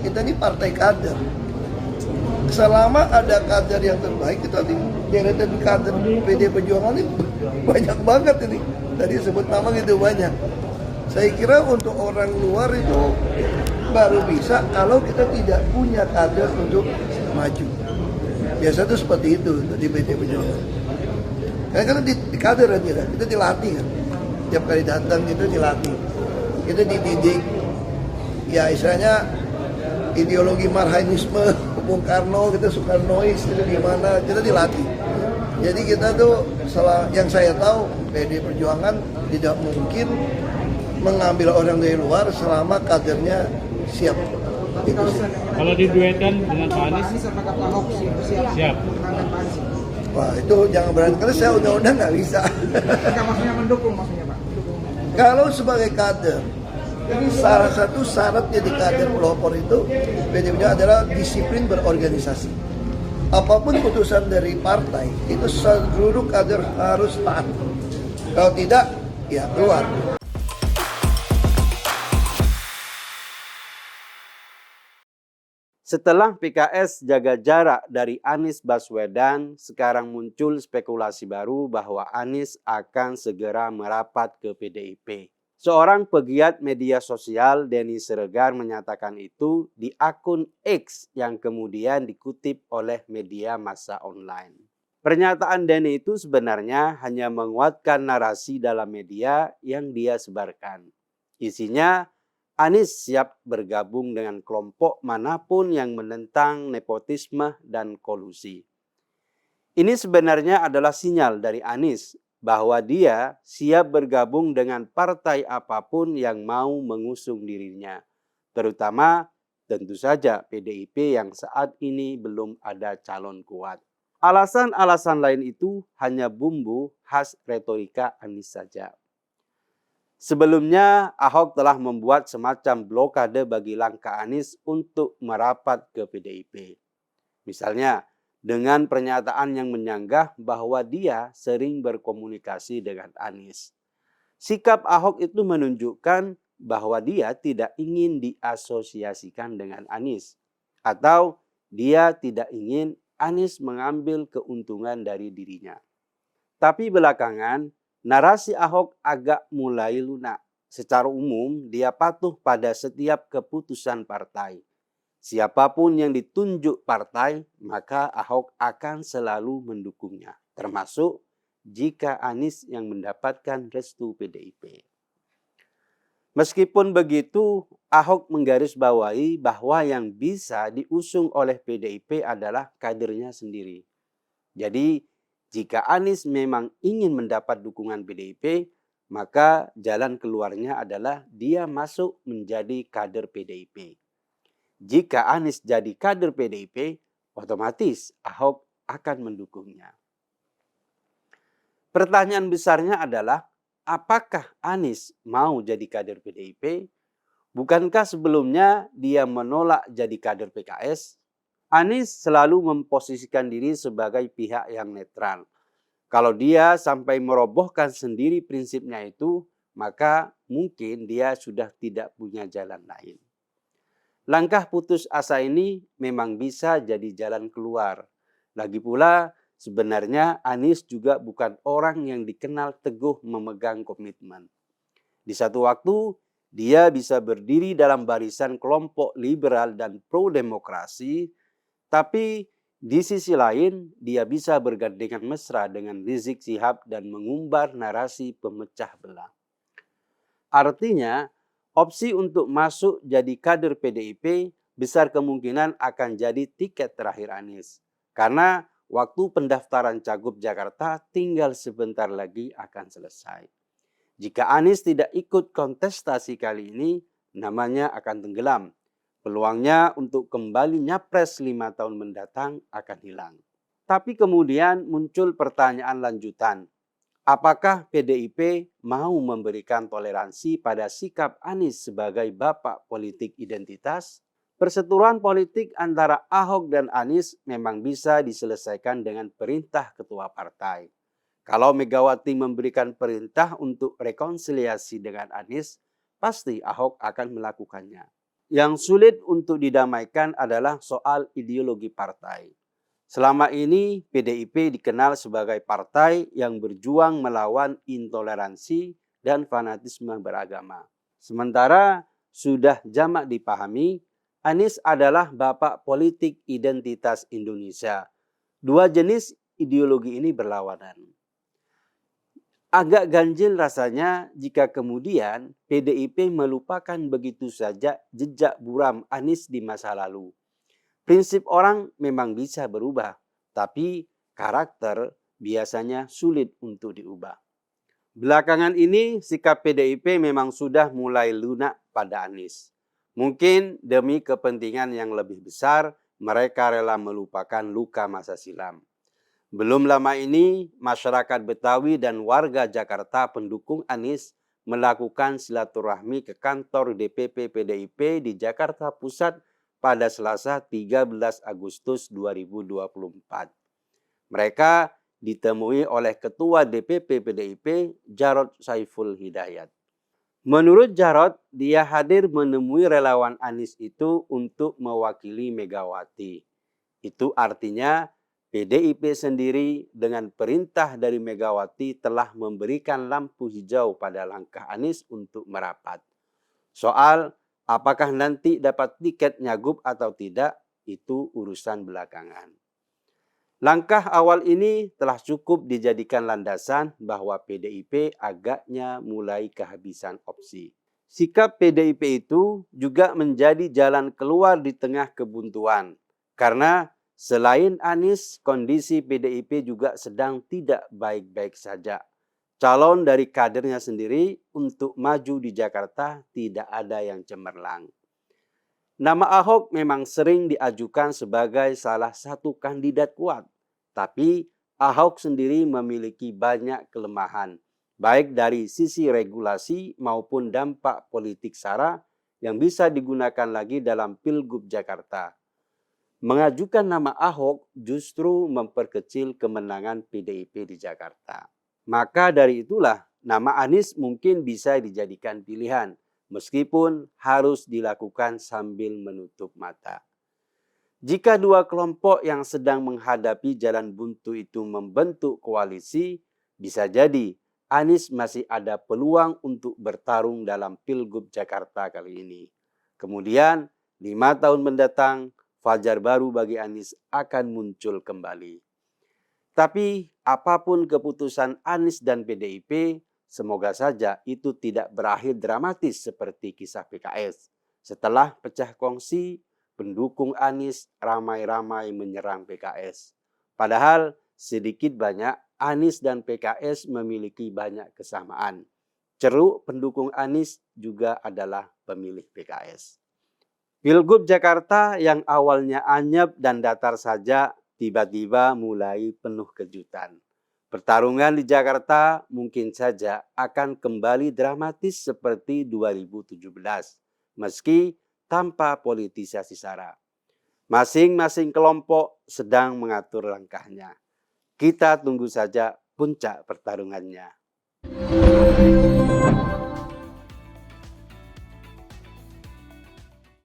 kita ini partai kader. Selama ada kader yang terbaik, kita di deretan kader PD Perjuangan ini banyak banget ini. Tadi sebut nama gitu banyak. Saya kira untuk orang luar itu baru bisa kalau kita tidak punya kader untuk maju. Biasa tuh seperti itu di PD Perjuangan. Karena di kader kan kita dilatih kan. Tiap kali datang kita dilatih. Kita dididik. Ya istilahnya ideologi Marxisme, Bung Karno, kita Soekarnois, itu gimana, kita dilatih. Jadi kita tuh, yang saya tahu, PD Perjuangan tidak mungkin mengambil orang dari luar selama kadernya siap. Kalau diduetkan dengan Pak Anies, apakah Pak Ahok siap? Wah itu jangan berani, karena saya undang-undang nggak bisa. Enggak, maksudnya mendukung maksudnya Pak? Kalau sebagai kader, ini salah satu syaratnya di kader pelopor itu PDIP adalah disiplin berorganisasi. Apapun putusan dari partai itu seluruh kader harus taat. Kalau tidak, ya keluar. Setelah PKS jaga jarak dari Anies Baswedan, sekarang muncul spekulasi baru bahwa Anies akan segera merapat ke PDIP. Seorang pegiat media sosial, Denny Siregar, menyatakan itu di akun X yang kemudian dikutip oleh media massa online. Pernyataan Denny itu sebenarnya hanya menguatkan narasi dalam media yang dia sebarkan. Isinya, Anies siap bergabung dengan kelompok manapun yang menentang nepotisme dan kolusi. Ini sebenarnya adalah sinyal dari Anies bahwa dia siap bergabung dengan partai apapun yang mau mengusung dirinya. Terutama tentu saja PDIP yang saat ini belum ada calon kuat. Alasan-alasan lain itu hanya bumbu khas retorika Anies saja. Sebelumnya, Ahok telah membuat semacam blokade bagi langkah Anies untuk merapat ke PDIP. Misalnya, dengan pernyataan yang menyanggah bahwa dia sering berkomunikasi dengan Anies. Sikap Ahok itu menunjukkan bahwa dia tidak ingin diasosiasikan dengan Anies. Atau dia tidak ingin Anies mengambil keuntungan dari dirinya. Tapi belakangan, narasi Ahok agak mulai lunak. Secara umum, dia patuh pada setiap keputusan partai. Siapapun yang ditunjuk partai, maka Ahok akan selalu mendukungnya. Termasuk jika Anies yang mendapatkan restu PDIP. Meskipun begitu, Ahok menggarisbawahi bahwa yang bisa diusung oleh PDIP adalah kadernya sendiri. Jadi, jika Anies memang ingin mendapat dukungan PDIP, maka jalan keluarnya adalah dia masuk menjadi kader PDIP. Jika Anies jadi kader PDIP, otomatis Ahok akan mendukungnya. Pertanyaan besarnya adalah, apakah Anies mau jadi kader PDIP? Bukankah sebelumnya dia menolak jadi kader PKS? Anies selalu memposisikan diri sebagai pihak yang netral. Kalau dia sampai merobohkan sendiri prinsipnya itu, maka mungkin dia sudah tidak punya jalan lain. Langkah putus asa ini memang bisa jadi jalan keluar. Lagi pula, sebenarnya Anies juga bukan orang yang dikenal teguh memegang komitmen. Di satu waktu, dia bisa berdiri dalam barisan kelompok liberal dan pro-demokrasi, tapi di sisi lain, dia bisa bergandengan mesra dengan Rizik Syihab dan mengumbar narasi pemecah belah. Artinya, opsi untuk masuk jadi kader PDIP besar kemungkinan akan jadi tiket terakhir Anies. Karena waktu pendaftaran Cagup Jakarta tinggal sebentar lagi akan selesai. Jika Anies tidak ikut kontestasi kali ini, namanya akan tenggelam. Peluangnya untuk kembali nyapres 5 tahun mendatang akan hilang. Tapi kemudian muncul pertanyaan lanjutan. Apakah PDIP mau memberikan toleransi pada sikap Anies sebagai bapak politik identitas? Perseteruan politik antara Ahok dan Anies memang bisa diselesaikan dengan perintah ketua partai. Kalau Megawati memberikan perintah untuk rekonsiliasi dengan Anies, pasti Ahok akan melakukannya. yang sulit untuk didamaikan adalah soal ideologi partai. Selama ini PDIP dikenal sebagai partai yang berjuang melawan intoleransi dan fanatisme beragama. Sementara sudah jamak dipahami, Anies adalah bapak politik identitas Indonesia. Dua jenis ideologi ini berlawanan. Agak ganjil rasanya jika kemudian PDIP melupakan begitu saja jejak buram Anies di masa lalu. Prinsip orang memang bisa berubah, tapi karakter biasanya sulit untuk diubah. Belakangan ini sikap PDIP memang sudah mulai lunak pada Anies. Mungkin demi kepentingan yang lebih besar, mereka rela melupakan luka masa silam. Belum lama ini, masyarakat Betawi dan warga Jakarta pendukung Anies melakukan silaturahmi ke kantor DPP PDIP di Jakarta Pusat pada Selasa 13 Agustus 2024. Mereka ditemui oleh Ketua DPP PDIP Jarod Saiful Hidayat. Menurut Jarod, dia hadir menemui relawan Anies itu untuk mewakili Megawati. Itu artinya PDIP sendiri dengan perintah dari Megawati telah memberikan lampu hijau pada langkah Anies untuk merapat. Soal apakah nanti dapat tiket nyagup atau tidak, itu urusan belakangan. Langkah awal ini telah cukup dijadikan landasan bahwa PDIP agaknya mulai kehabisan opsi. Sikap PDIP itu juga menjadi jalan keluar di tengah kebuntuan, karena selain Anies, kondisi PDIP juga sedang tidak baik-baik saja. Calon dari kadernya sendiri untuk maju di Jakarta tidak ada yang cemerlang. Nama Ahok memang sering diajukan sebagai salah satu kandidat kuat, tapi Ahok sendiri memiliki banyak kelemahan, baik dari sisi regulasi maupun dampak politik sara yang bisa digunakan lagi dalam Pilgub Jakarta. Mengajukan nama Ahok justru memperkecil kemenangan PDIP di Jakarta. Maka dari itulah nama Anies mungkin bisa dijadikan pilihan, meskipun harus dilakukan sambil menutup mata. Jika dua kelompok yang sedang menghadapi jalan buntu itu membentuk koalisi, bisa jadi Anies masih ada peluang untuk bertarung dalam Pilgub Jakarta kali ini. Kemudian 5 tahun mendatang, fajar baru bagi Anies akan muncul kembali. Tapi apapun keputusan Anies dan PDIP, semoga saja itu tidak berakhir dramatis seperti kisah PKS. Setelah pecah kongsi, pendukung Anies ramai-ramai menyerang PKS. Padahal sedikit banyak Anies dan PKS memiliki banyak kesamaan. Ceruk pendukung Anies juga adalah pemilih PKS. Pilgub Jakarta yang awalnya anyep dan datar saja tiba-tiba mulai penuh kejutan. Pertarungan di Jakarta mungkin saja akan kembali dramatis seperti 2017, meski tanpa politisasi sara. Masing-masing kelompok sedang mengatur langkahnya. Kita tunggu saja puncak pertarungannya.